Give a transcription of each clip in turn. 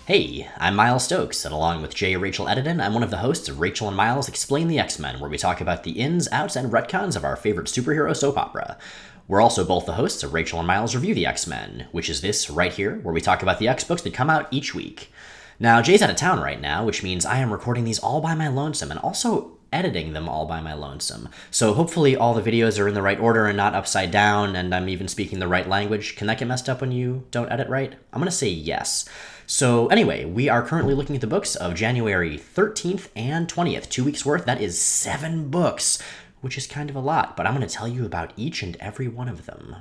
Hey, I'm Miles Stokes, and along with Jay Rachel Edidin, I'm one of the hosts of Rachel and Miles Explain the X-Men, where we talk about the ins, outs, and retcons of our favorite superhero soap opera. We're also both the hosts of Rachel and Miles Review the X-Men, which is this right here, where we talk about the X-books that come out each week. Now, Jay's out of town right now, which means I am recording these all by my lonesome, and also editing them all by my lonesome. So hopefully all the videos are in the right order and not upside down, and I'm even speaking the right language. Can that get messed up when you don't edit right? I'm gonna say yes. So anyway, we are currently looking at the books of January 13th and 20th, 2 weeks worth. That is 7 books, which is kind of a lot, but I'm going to tell you about each and every one of them.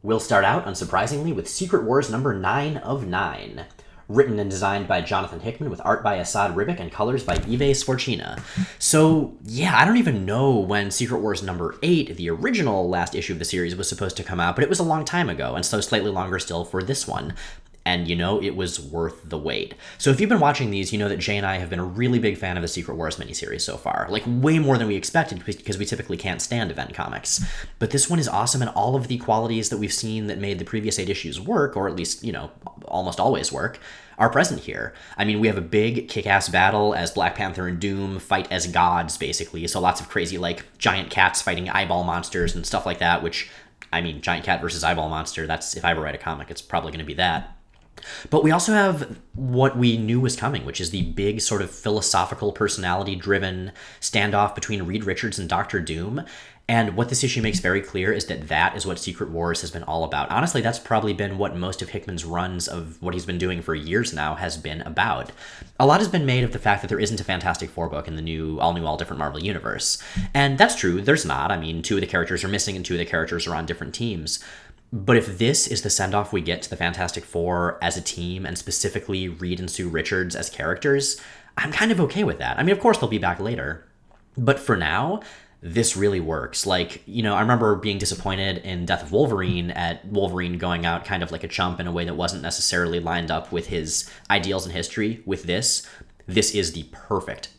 We'll start out, unsurprisingly, with Secret Wars number 9 of 9. Written and designed by Jonathan Hickman with art by Assad Ribic and colors by Ive Sforcina. So, yeah, I don't even know when Secret Wars number 8, the original last issue of the series, was supposed to come out, but it was a long time ago, and so slightly longer still for this one. And, you know, it was worth the wait. So if you've been watching these, you know that Jay and I have been a really big fan of the Secret Wars miniseries so far. Like, way more than we expected, because we typically can't stand event comics. But this one is awesome, and all of the qualities that we've seen that made the previous 8 issues work, or at least, you know, almost always work, are present here. I mean, we have a big kick-ass battle as Black Panther and Doom fight as gods, basically. So lots of crazy, like, giant cats fighting eyeball monsters and stuff like that, which, I mean, giant cat versus eyeball monster, that's, if I ever write a comic, it's probably going to be that. But we also have what we knew was coming, which is the big sort of philosophical, personality-driven standoff between Reed Richards and Doctor Doom. And what this issue makes very clear is that that is what Secret Wars has been all about. Honestly, that's probably been what most of Hickman's runs of what he's been doing for years now has been about. A lot has been made of the fact that there isn't a Fantastic Four book in the all different Marvel universe. And that's true, there's not. I mean, 2 of the characters are missing and 2 of the characters are on different teams. But if this is the send-off we get to the Fantastic Four as a team, and specifically Reed and Sue Richards as characters, I'm kind of okay with that. I mean, of course they'll be back later. But for now, this really works. Like, you know, I remember being disappointed in Death of Wolverine at Wolverine going out kind of like a chump in a way that wasn't necessarily lined up with his ideals and history. With this is the perfect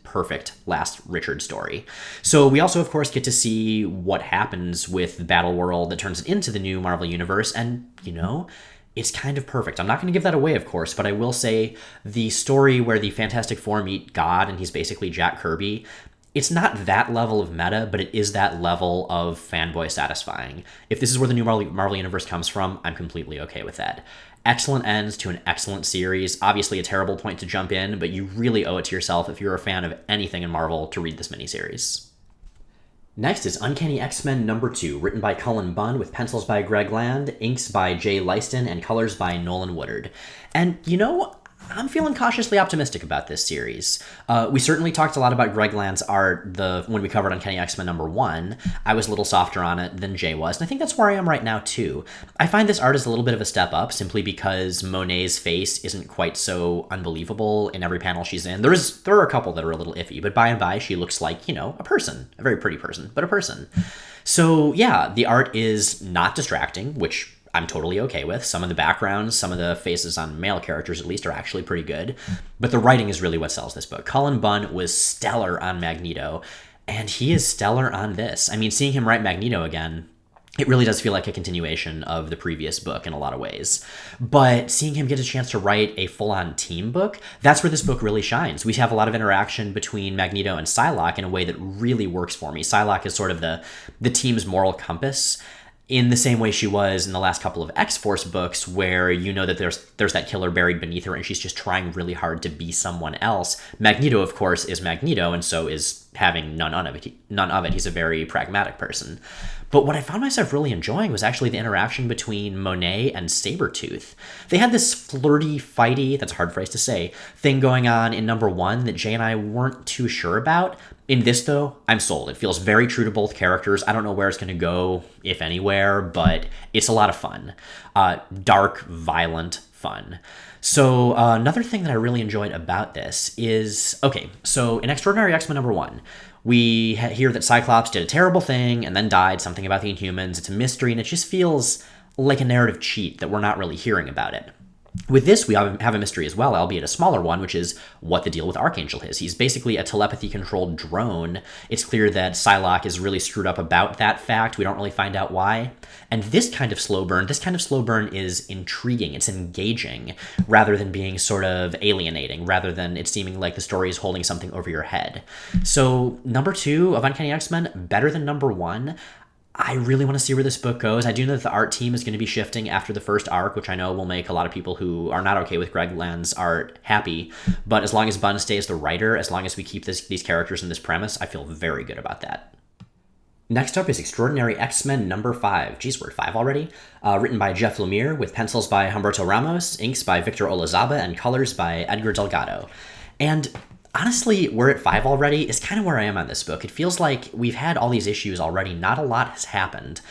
last Richard story. So we also, of course, get to see what happens with the Battle World that turns it into the new Marvel Universe, and, you know, it's kind of perfect. I'm not going to give that away, of course, but I will say the story where the Fantastic Four meet God and he's basically Jack Kirby, it's not that level of meta, but it is that level of fanboy satisfying. If this is where the new Marvel Universe comes from, I'm completely okay with that. Excellent ends to an excellent series. Obviously a terrible point to jump in, but you really owe it to yourself if you're a fan of anything in Marvel to read this miniseries. Next is Uncanny X-Men number 2, written by Cullen Bunn with pencils by Greg Land, inks by Jay Leiston, and colors by Nolan Woodard. And, you know, I'm feeling cautiously optimistic about this series. We certainly talked a lot about Greg Land's art when we covered Uncanny X-Men number 1. I was a little softer on it than Jay was, and I think that's where I am right now, too. I find this art is a little bit of a step up, simply because Monet's face isn't quite so unbelievable in every panel she's in. There are a couple that are a little iffy, but by and by, she looks like, you know, a person. A very pretty person, but a person. So, yeah, the art is not distracting, which I'm totally okay with. Some of the backgrounds, some of the faces on male characters at least are actually pretty good. But the writing is really what sells this book. Cullen Bunn was stellar on Magneto, and he is stellar on this. I mean, seeing him write Magneto again, it really does feel like a continuation of the previous book in a lot of ways. But seeing him get a chance to write a full-on team book, that's where this book really shines. We have a lot of interaction between Magneto and Psylocke in a way that really works for me. Psylocke is sort of the team's moral compass, in the same way she was in the last couple of X-Force books, where you know that there's that killer buried beneath her and she's just trying really hard to be someone else. Magneto, of course, is Magneto, and so is having none of it. He's a very pragmatic person. But what I found myself really enjoying was actually the interaction between Monet and Sabretooth. They had this flirty, fighty, that's a hard phrase to say, thing going on in number 1 that Jay and I weren't too sure about. In this, though, I'm sold. It feels very true to both characters. I don't know where it's going to go, if anywhere, but it's a lot of fun. Dark, violent fun. So another thing that I really enjoyed about this is, okay, so in Extraordinary X-Men number 1, we hear that Cyclops did a terrible thing and then died, something about the Inhumans. It's a mystery, and it just feels like a narrative cheat that we're not really hearing about it. With this, we have a mystery as well, albeit a smaller one, which is what the deal with Archangel is. He's basically a telepathy-controlled drone. It's clear that Psylocke is really screwed up about that fact. We don't really find out why. And this kind of slow burn is intriguing. It's engaging, rather than being sort of alienating, rather than it seeming like the story is holding something over your head. So number 2 of Uncanny X-Men, better than number 1. I really want to see where this book goes. I do know that the art team is going to be shifting after the first arc, which I know will make a lot of people who are not okay with Greg Land's art happy. But as long as Bunn stays the writer, as long as we keep these characters and this premise, I feel very good about that. Next up is Extraordinary X-Men number 5. Geez, we're at 5 already. Written by Jeff Lemire, with pencils by Humberto Ramos, inks by Victor Olazaba, and colors by Edgar Delgado. And honestly, we're at 5 already is kind of where I am on this book. It feels like we've had all these issues already. Not a lot has happened.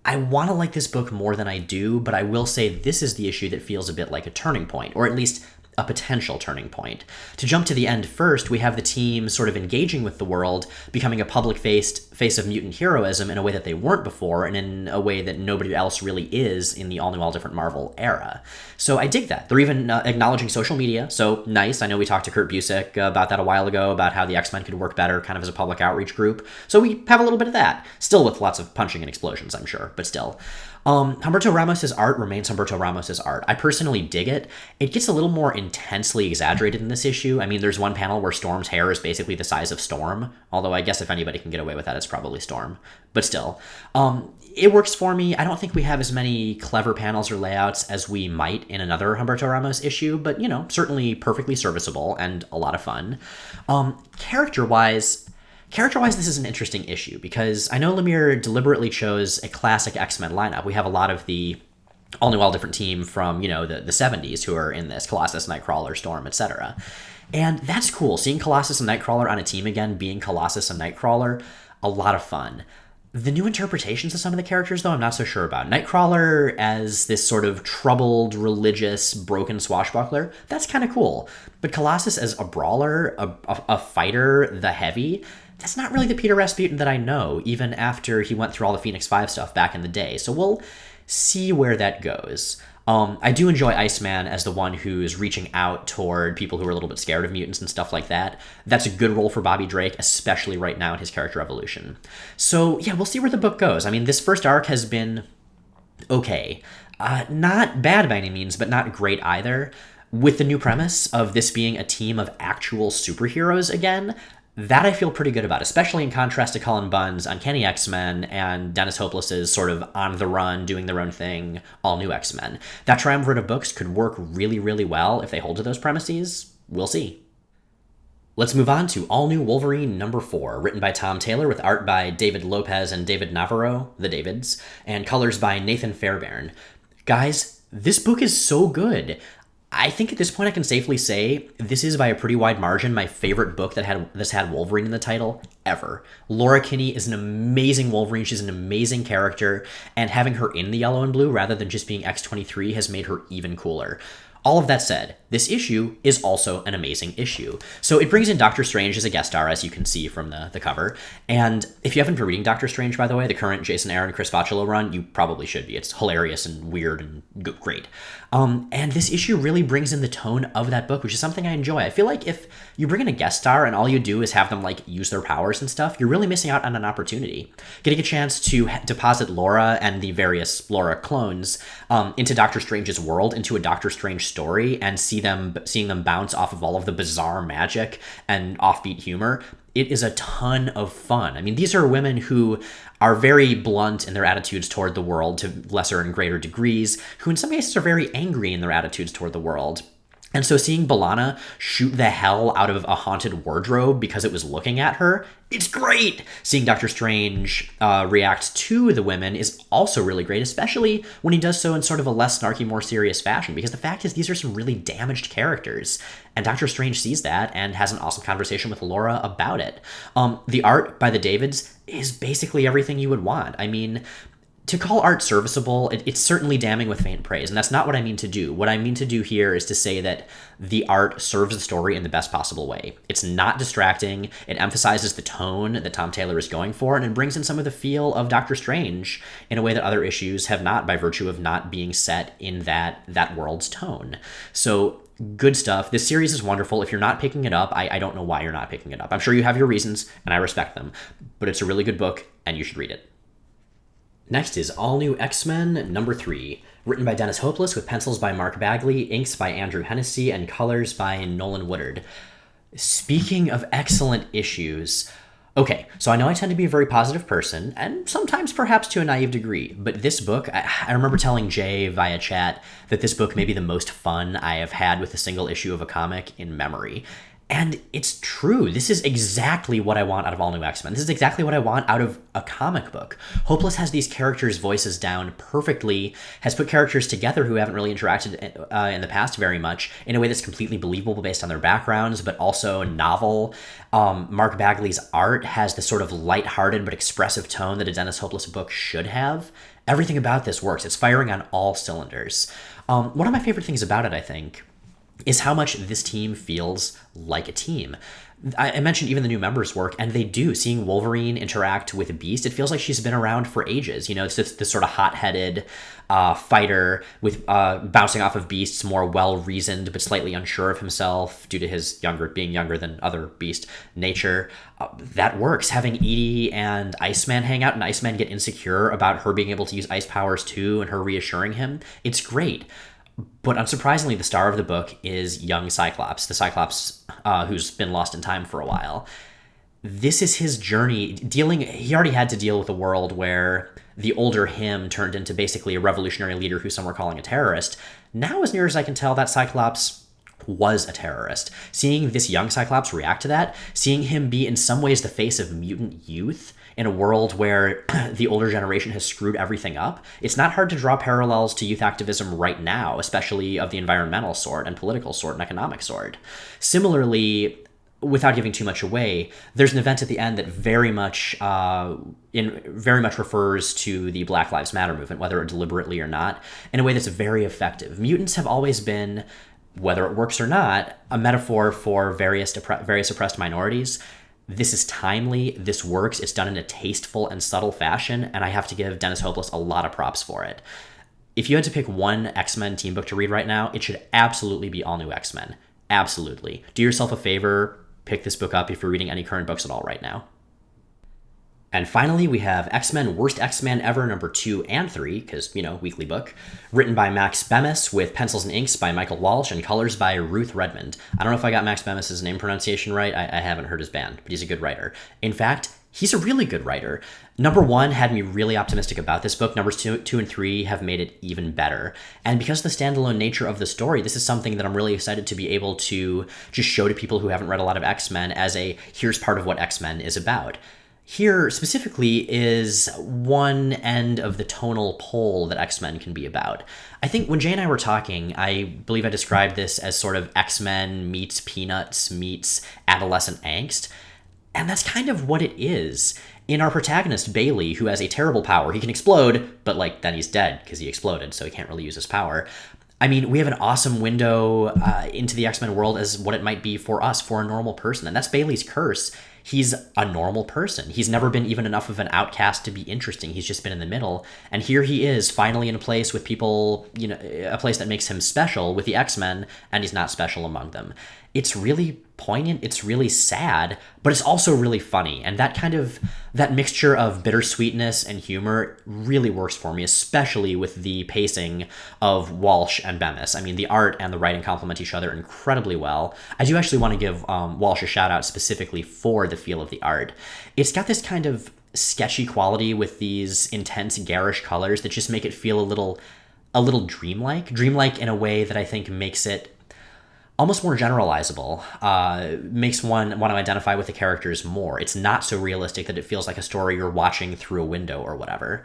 I want to like this book more than I do, but I will say this is the issue that feels a bit like a turning point, or at least a potential turning point. To jump to the end first, we have the team sort of engaging with the world, becoming a public face of mutant heroism in a way that they weren't before, and in a way that nobody else really is in the all-new, all-different Marvel era. So I dig that. They're even acknowledging social media, so nice. I know we talked to Kurt Busiek about that a while ago, about how the X-Men could work better kind of as a public outreach group. So we have a little bit of that. Still with lots of punching and explosions, I'm sure, but still. Humberto Ramos' art remains Humberto Ramos' art. I personally dig it. It gets a little more intensely exaggerated in this issue. I mean, there's one panel where Storm's hair is basically the size of Storm, although I guess if anybody can get away with that, it's probably Storm. But still, it works for me. I don't think we have as many clever panels or layouts as we might in another Humberto Ramos issue, but, you know, certainly perfectly serviceable and a lot of fun. Character-wise, this is an interesting issue because I know Lemire deliberately chose a classic X-Men lineup. We have a lot of the all-new, all-different team from, you know, the 70s who are in this, Colossus, Nightcrawler, Storm, etc. And that's cool. Seeing Colossus and Nightcrawler on a team again, being Colossus and Nightcrawler, a lot of fun. The new interpretations of some of the characters, though, I'm not so sure about. Nightcrawler as this sort of troubled, religious, broken swashbuckler, that's kind of cool. But Colossus as a brawler, a fighter, the heavy, that's not really the Peter Rasputin that I know, even after he went through all the Phoenix 5 stuff back in the day. So we'll see where that goes. I do enjoy Iceman as the one who's reaching out toward people who are a little bit scared of mutants and stuff like that. That's a good role for Bobby Drake, especially right now in his character evolution. So yeah, we'll see where the book goes. I mean, this first arc has been okay. Not bad by any means, but not great either. With the new premise of this being a team of actual superheroes again, that I feel pretty good about, especially in contrast to Cullen Bunn's Uncanny X-Men and Dennis Hopeless's sort of on the run, doing their own thing, all-new X-Men. That triumvirate of books could work really, really well if they hold to those premises. We'll see. Let's move on to All New Wolverine number 4, written by Tom Taylor with art by David Lopez and David Navarro, the Davids, and colors by Nathan Fairbairn. Guys, this book is so good. I think at this point I can safely say this is by a pretty wide margin my favorite book that had Wolverine in the title ever. Laura Kinney is an amazing Wolverine. She's an amazing character, and having her in the yellow and blue rather than just being X-23 has made her even cooler. All of that said, this issue is also an amazing issue. So it brings in Doctor Strange as a guest star, as you can see from the cover. And if you haven't been reading Doctor Strange, by the way, the current Jason Aaron, Chris Bachalo run, you probably should be. It's hilarious and weird and great. And this issue really brings in the tone of that book, which is something I enjoy. I feel like if you bring in a guest star and all you do is have them like use their powers and stuff, you're really missing out on an opportunity. Getting a chance to deposit Laura and the various Laura clones into Doctor Strange's world, into a Doctor Strange story, and seeing them bounce off of all of the bizarre magic and offbeat humor, it is a ton of fun. I mean, these are women who are very blunt in their attitudes toward the world to lesser and greater degrees, who in some cases are very angry in their attitudes toward the world. And so seeing B'Elanna shoot the hell out of a haunted wardrobe because it was looking at her, it's great! Seeing Doctor Strange react to the women is also really great, especially when he does so in sort of a less snarky, more serious fashion, because the fact is these are some really damaged characters, and Doctor Strange sees that and has an awesome conversation with Laura about it. The art by the Davids is basically everything you would want. I mean, To call art serviceable, it's certainly damning with faint praise, and that's not what I mean to do. What I mean to do here is to say that the art serves the story in the best possible way. It's not distracting, it emphasizes the tone that Tom Taylor is going for, and it brings in some of the feel of Doctor Strange in a way that other issues have not, by virtue of not being set in that world's tone. So, good stuff. This series is wonderful. If you're not picking it up, I don't know why you're not picking it up. I'm sure you have your reasons, and I respect them, but it's a really good book, and you should read it. Next is All New X-Men number 3, written by Dennis Hopeless with pencils by Mark Bagley, inks by Andrew Hennessy, and colors by Nolan Woodard. Speaking of excellent issues, okay, so I know I tend to be a very positive person, and sometimes perhaps to a naive degree, but this book, I remember telling Jay via chat that this book may be the most fun I have had with a single issue of a comic in memory. And it's true. This is exactly what I want out of All New X-Men. This is exactly what I want out of a comic book. Hopeless has these characters' voices down perfectly, has put characters together who haven't really interacted in the past very much in a way that's completely believable based on their backgrounds, but also novel. Mark Bagley's art has this sort of lighthearted but expressive tone that a Dennis Hopeless book should have. Everything about this works. It's firing on all cylinders. One of my favorite things about it, I think, is how much this team feels like a team. I mentioned even the new members work, and they do. Seeing Wolverine interact with Beast, it feels like she's been around for ages. You know, it's this sort of hot-headed fighter with bouncing off of Beast's more well-reasoned but slightly unsure of himself due to his being younger than other Beast nature. That works. Having Edie and Iceman hang out and Iceman get insecure about her being able to use ice powers too and her reassuring him, it's great. But unsurprisingly, the star of the book is young Cyclops, the Cyclops who's been lost in time for a while. This is his journey. He already had to deal with a world where the older him turned into basically a revolutionary leader who some were calling a terrorist. Now, as near as I can tell, that Cyclops was a terrorist. Seeing this young Cyclops react to that, seeing him be in some ways the face of mutant youth in a world where the older generation has screwed everything up, it's not hard to draw parallels to youth activism right now, especially of the environmental sort and political sort and economic sort. Similarly, without giving too much away, there's an event at the end that very much refers to the Black Lives Matter movement, whether deliberately or not, in a way that's very effective. Mutants have always been, whether it works or not, a metaphor for various oppressed minorities. This is timely, this works, it's done in a tasteful and subtle fashion, and I have to give Dennis Hopeless a lot of props for it. If you had to pick one X-Men team book to read right now, it should absolutely be All New X-Men. Absolutely. Do yourself a favor, pick this book up if you're reading any current books at all right now. And finally, we have X-Men Worst X-Men Ever number 2 and 3, because, weekly book, written by Max Bemis with pencils and inks by Michael Walsh and colors by Ruth Redmond. I don't know if I got Max Bemis' name pronunciation right. I haven't heard his band, but he's a good writer. In fact, he's a really good writer. Number 1 had me really optimistic about this book. Numbers 2 and 3 have made it even better. And because of the standalone nature of the story, this is something that I'm really excited to be able to just show to people who haven't read a lot of X-Men as here's part of what X-Men is about. Here, specifically, is one end of the tonal pole that X-Men can be about. I think when Jay and I were talking, I believe I described this as sort of X-Men meets Peanuts meets adolescent angst, and that's kind of what it is. In our protagonist, Bailey, who has a terrible power, he can explode, but then he's dead because he exploded, so he can't really use his power. I mean, we have an awesome window into the X-Men world as what it might be for us, for a normal person, and that's Bailey's curse. He's a normal person. He's never been even enough of an outcast to be interesting. He's just been in the middle. And here he is, finally in a place with people, a place that makes him special with the X-Men, and he's not special among them. It's really poignant, it's really sad, but it's also really funny. And that mixture of bittersweetness and humor really works for me, especially with the pacing of Walsh and Bemis. I mean, the art and the writing complement each other incredibly well. I do actually want to give Walsh a shout out specifically for the feel of the art. It's got this kind of sketchy quality with these intense garish colors that just make it feel a little dreamlike in a way that I think makes it almost more generalizable, makes one want to identify with the characters more. It's not so realistic that it feels like a story you're watching through a window or whatever.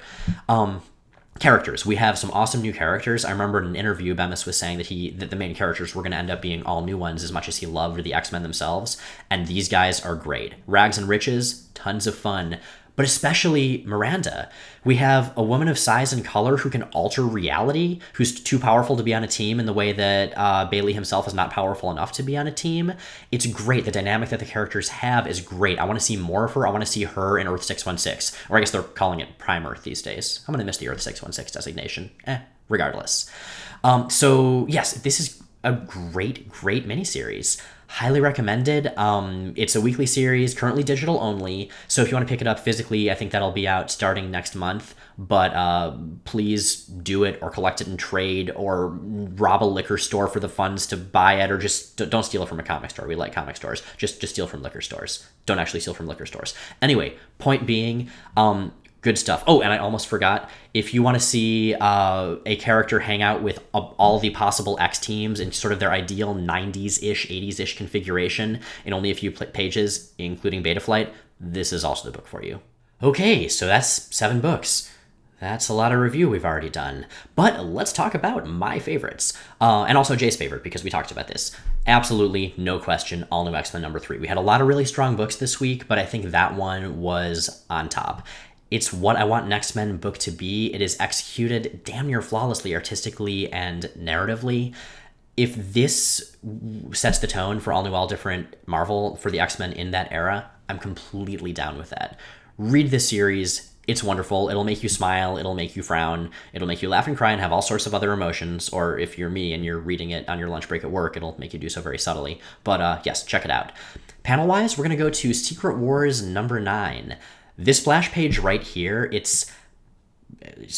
Characters. We have some awesome new characters. I remember in an interview, Bemis was saying that the main characters were going to end up being all new ones as much as he loved the X-Men themselves, and these guys are great. Rags and Riches, tons of fun. but especially Miranda. We have a woman of size and color who can alter reality, who's too powerful to be on a team in the way that Bailey himself is not powerful enough to be on a team. It's great. The dynamic that the characters have is great. I want to see more of her. I want to see her in Earth 616, or I guess they're calling it Prime Earth these days. I'm going to miss the Earth 616 designation. Regardless. So yes, this is a great miniseries. Highly recommended. It's a weekly series, currently digital only. So if you want to pick it up physically, I think that'll be out starting next month. But please do it, or collect it in trade, or rob a liquor store for the funds to buy it, or just don't steal it from a comic store. We like comic stores. Just steal from liquor stores. Don't actually steal from liquor stores. Anyway, point being, good stuff. Oh, and I almost forgot. If you want to see a character hang out with all the possible X teams in sort of their ideal 90s-ish, 80s-ish configuration in only a few pages, including Beta Flight, this is also the book for you. Okay, so that's 7 books. That's a lot of review we've already done. But let's talk about my favorites. And also Jay's favorite, because we talked about this. Absolutely, no question, All New X-Men number 3. We had a lot of really strong books this week, but I think that one was on top. It's what I want an X-Men book to be. It is executed damn near flawlessly, artistically and narratively. If this sets the tone for All New, All Different Marvel for the X-Men in that era, I'm completely down with that. Read this series. It's wonderful. It'll make you smile. It'll make you frown. It'll make you laugh and cry and have all sorts of other emotions. Or if you're me and you're reading it on your lunch break at work, it'll make you do so very subtly. But yes, check it out. Panel-wise, we're going to go to Secret Wars number 9. This splash page right here, it's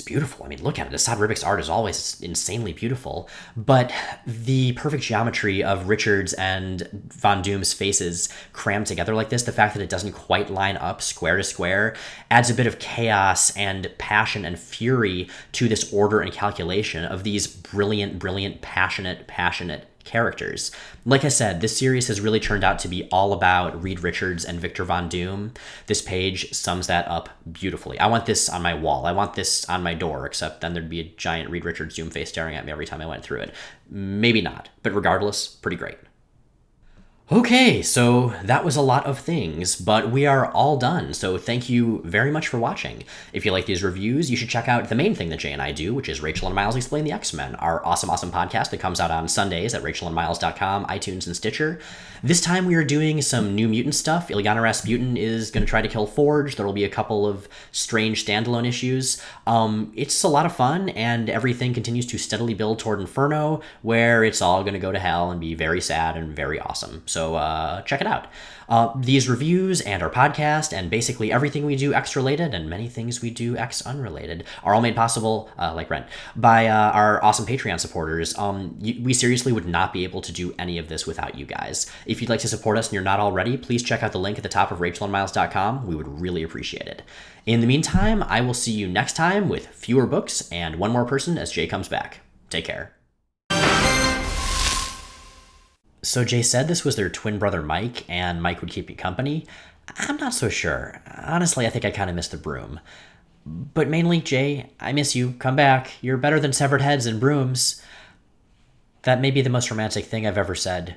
beautiful. I mean, look at it. Assad Ribick's art is always insanely beautiful, but the perfect geometry of Richards and Von Doom's faces crammed together like this, the fact that it doesn't quite line up square to square, adds a bit of chaos and passion and fury to this order and calculation of these brilliant, passionate characters. Like I said, this series has really turned out to be all about Reed Richards and Victor Von Doom. This page sums that up beautifully. I want this on my wall. I want this on my door, except then there'd be a giant Reed Richards Doom face staring at me every time I went through it. Maybe not, but regardless, pretty great. Okay, so that was a lot of things, but we are all done, so thank you very much for watching. If you like these reviews, you should check out the main thing that Jay and I do, which is Rachel and Miles Explain the X-Men, our awesome podcast that comes out on Sundays at rachelandmiles.com, iTunes, and Stitcher. This time we are doing some New Mutant stuff. Illyana Rasputin is going to try to kill Forge. There will be a couple of strange standalone issues. It's a lot of fun, and everything continues to steadily build toward Inferno, where it's all going to go to hell and be very sad and very awesome. So check it out. These reviews and our podcast and basically everything we do X-related and many things we do X-unrelated are all made possible, like Rent, by our awesome Patreon supporters. We seriously would not be able to do any of this without you guys. If you'd like to support us and you're not already, please check out the link at the top of rachelandmiles.com. We would really appreciate it. In the meantime, I will see you next time with fewer books and one more person as Jay comes back. Take care. So Jay said this was their twin brother Mike, and Mike would keep me company. I'm not so sure. Honestly, I think I kind of miss the broom. But mainly, Jay, I miss you. Come back. You're better than severed heads and brooms. That may be the most romantic thing I've ever said.